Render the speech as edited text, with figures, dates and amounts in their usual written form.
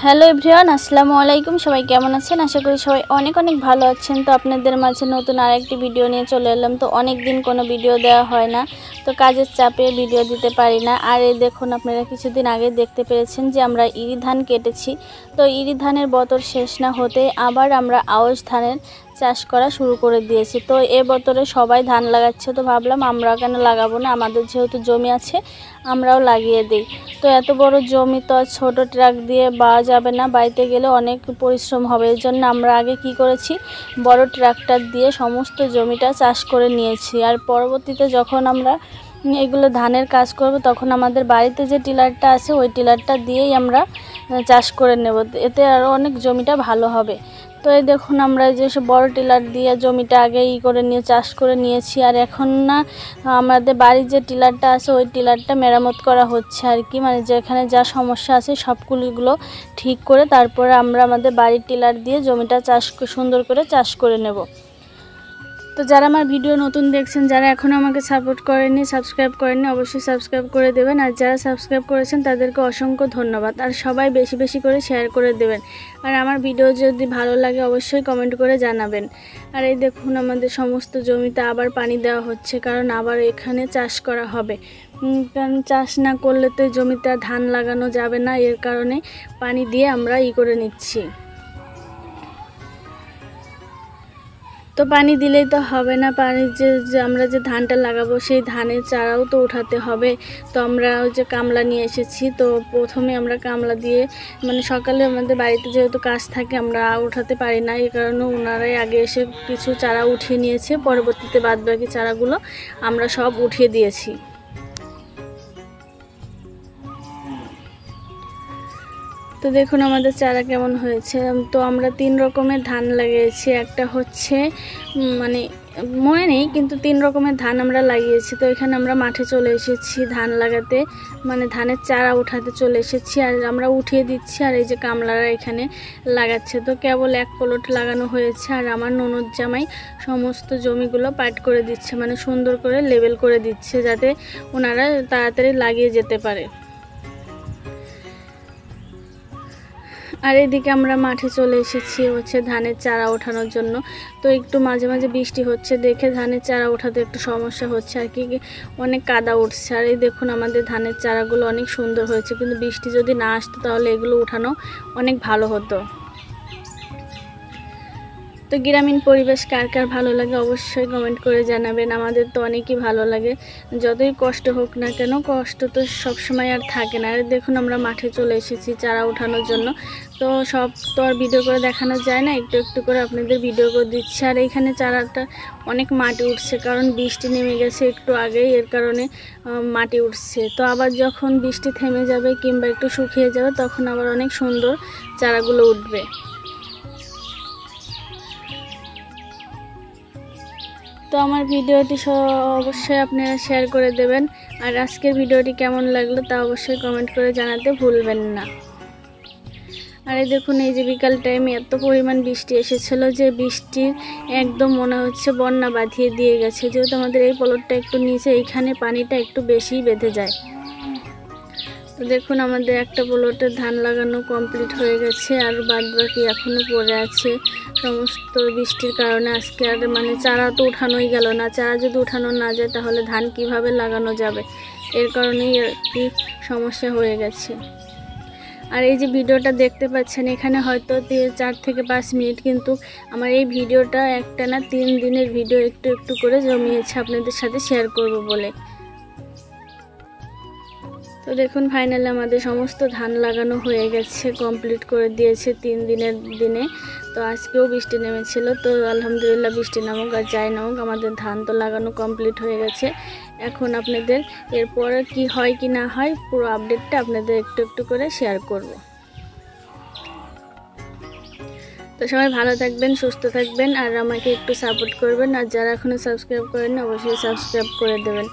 Hello everyone, আসসালামু আলাইকুম। সবাই কেমন আছেন? আশা করি সবাই অনেক অনেক ভালো আছেন। তো আপনাদের মাঝে নতুন আরেকটি ভিডিও নিয়ে চলে এলাম। তো অনেক দিন কোনো ভিডিও দেওয়া হয় না, তো কাজের চাপে ভিডিও দিতে পারি না। আর এই দেখুন, আপনারা কিছুদিন আগে দেখতে পেরেছেন যে আমরা ইরি ধান কেটেছি। তো ইরি ধানের বতর শেষ না হতে আবার আমরা আউশ ধানের চাষ করা শুরু করে দিয়েছি। তো এ বতরে সবাই ধান লাগাচ্ছে, তো ভাবলাম আমরা কেন লাগাবো না, আমাদের যেহেতু জমি আছে আমরাও লাগিয়ে দিই। তো এত বড় জমি তো আর ছোট ট্রাক দিয়ে বাওয়া যাবে না, বাইতে গেলে অনেক পরিশ্রম হবে। এর জন্য আমরা আগে কি করেছি, বড় ট্রাক্টর দিয়ে সমস্ত জমিটা চাষ করে নিয়েছি। আর পরবর্তীতে যখন আমরা এগুলো ধানের কাজ করব, তখন আমাদের বাড়িতে যে টিলারটা আছে ওই টিলারটা দিয়েই আমরা চাষ করে নেব, এতে আরও অনেক জমিটা ভালো হবে। তো এই দেখুন, আমরা যে বড় টিলার দিয়ে জমিটা আগে করে নিয়ে চাষ করে নিয়েছি। আর এখন না আমাদের বাড়ির যে টিলারটা আছে ওই টিলারটা মেরামত করা হচ্ছে আর কি, মানে যেখানে যা সমস্যা আছে সবগুলো ঠিক করে তারপরে আমরা আমাদের বাড়ির টিলার দিয়ে জমিটা সুন্দর করে চাষ করে নেব। তো যারা আমার ভিডিও নতুন দেখছেন, যারা এখনও আমাকে সাপোর্ট করেননি, সাবস্ক্রাইব করেননি, অবশ্যই সাবস্ক্রাইব করে দেবেন। আর যারা সাবস্ক্রাইব করেছেন তাদেরকে অসংখ্য ধন্যবাদ। আর সবাই বেশি বেশি করে শেয়ার করে দেবেন। আর আমার ভিডিও যদি ভালো লাগে অবশ্যই কমেন্ট করে জানাবেন। আর এই দেখুন, আমাদের সমস্ত জমিতে আবার পানি দেওয়া হচ্ছে, কারণ আবার এখানে চাষ করা হবে। কারণ চাষ না করলে তো জমিতে ধান লাগানো যাবে না, এর কারণে পানি দিয়ে আমরা করে নিচ্ছি। তো পানি দিলেই তো হবে না, পানি যে আমরা যে ধানটা লাগাবো সেই ধানের চারাও তো উঠাতে হবে। তো আমরা ওই যে কামলা নিয়ে এসেছি, তো প্রথমে আমরা কামলা দিয়ে, মানে সকালে আমাদের বাড়িতে যেহেতু কাজ থাকে আমরা উঠাতে পারি না, এই কারণে ওনারাই আগে এসে কিছু চারা উঠিয়ে নিয়েছে, পরবর্তীতে বাদবাকি চারাগুলো আমরা সব উঠিয়ে দিয়েছি। তো দেখুন আমাদের চারা কেমন হয়েছে। তো আমরা 3 রকমের ধান লাগিয়েছি, একটা হচ্ছে মানে মনে নেই, কিন্তু 3 রকমের ধান আমরা লাগিয়েছি। তো এখানে আমরা মাঠে চলে এসেছি ধান লাগাতে, মানে ধানের চারা উঠাতে চলে এসেছি, আর আমরা উঠিয়ে দিচ্ছি। আর এই যে কামলারা এখানে লাগাচ্ছে। তো কেবল এক পলট লাগানো হয়েছে, আর আমার ননদ জামাই সমস্ত জমিগুলো পাট করে দিচ্ছে, মানে সুন্দর করে লেবেল করে দিচ্ছে, যাতে ওনারা তাড়াতাড়ি লাগিয়ে যেতে পারে। আর এদিকে আমরা মাঠে চলে এসেছি হচ্ছে ধানের চারা ওঠানোর জন্য। তো একটু মাঝে মাঝে বৃষ্টি হচ্ছে দেখে ধানের চারা ওঠাতে একটু সমস্যা হচ্ছে আর কি, অনেক কাদা উঠছে। আর এই দেখুন আমাদের ধানের চারাগুলো অনেক সুন্দর হয়েছে, কিন্তু বৃষ্টি যদি না আসতো তাহলে এগুলো উঠানো অনেক ভালো হতো। তো গ্রামীণ পরিবেশ কার কার ভালো লাগে অবশ্যই কমেন্ট করে জানাবেন। আমাদের তো অনেকই ভালো লাগে, যতই কষ্ট হোক না কেন, কষ্ট তো সবসময় আর থাকে না। আর দেখুন আমরা মাঠে চলে এসেছি চারা ওঠানোর জন্য। তো সব তো আর ভিডিও করে দেখানো যায় না, একটু একটু করে আপনাদের ভিডিও করে দিচ্ছি। আর এইখানে চারাটা অনেক মাটি উঠছে, কারণ বৃষ্টি নেমে গেছে একটু আগেই, এর কারণে মাটি উঠছে। তো আবার যখন বৃষ্টি থেমে যাবে কিংবা একটু শুকিয়ে যাবে, তখন আবার অনেক সুন্দর চারাগুলো উঠবে। তো আমার ভিডিওটি অবশ্যই আপনারা শেয়ার করে দেবেন। আর আজকের ভিডিওটি কেমন লাগলো তা অবশ্যই কমেন্ট করে জানাতে ভুলবেন না। আর এই দেখুন, এই যে বিকাল টাইমে এত পরিমাণ বৃষ্টি এসেছিলো যে বৃষ্টির একদম মনে হচ্ছে বন্যা বাঁধিয়ে দিয়ে গেছে, যেহেতু আমাদের এই পলটটা একটু নিচে, এইখানে পানিটা একটু বেশিই বেঁধে যায়। তো দেখুন আমাদের একটা পলটের ধান লাগানো কমপ্লিট হয়ে গেছে, আর বাদবাকি এখনও পড়ে আছে সমস্ত বৃষ্টির কারণে। আজকে আর মানে চারা তো উঠানোই গেল না, চারা যদি উঠানো না যায় তাহলে ধান কিভাবে লাগানো যাবে, এর কারণেই আর কি সমস্যা হয়ে গেছে। আর এই যে ভিডিওটা দেখতে পাচ্ছেন, এখানে হয়তো 4 থেকে 5 মিনিট, কিন্তু আমার এই ভিডিওটা একটানা 3 দিনের ভিডিও একটু একটু করে জমিয়েছে আপনাদের সাথে শেয়ার করব বলে। তো দেখুন ফাইনালি আমাদের সমস্ত ধান লাগানো হয়ে গেছে, কমপ্লিট করে দিয়েছে 3 দিনের দিনে। তো আজকেও বৃষ্টি নেমেছিল, তো আলহামদুলিল্লাহ বৃষ্টি নামুক আর যাই নামুক, আমাদের ধান তো লাগানো কমপ্লিট হয়ে গেছে। এখন আপনাদের এরপরে কি হয় কি না হয় পুরো আপডেটটা আপনাদের একটু একটু করে শেয়ার করব। তো সবাই ভালো থাকবেন, সুস্থ থাকবেন, আর আমাকে একটু সাপোর্ট করবেন। আর যারা এখনও সাবস্ক্রাইব করেন অবশ্যই সাবস্ক্রাইব করে দেবেন।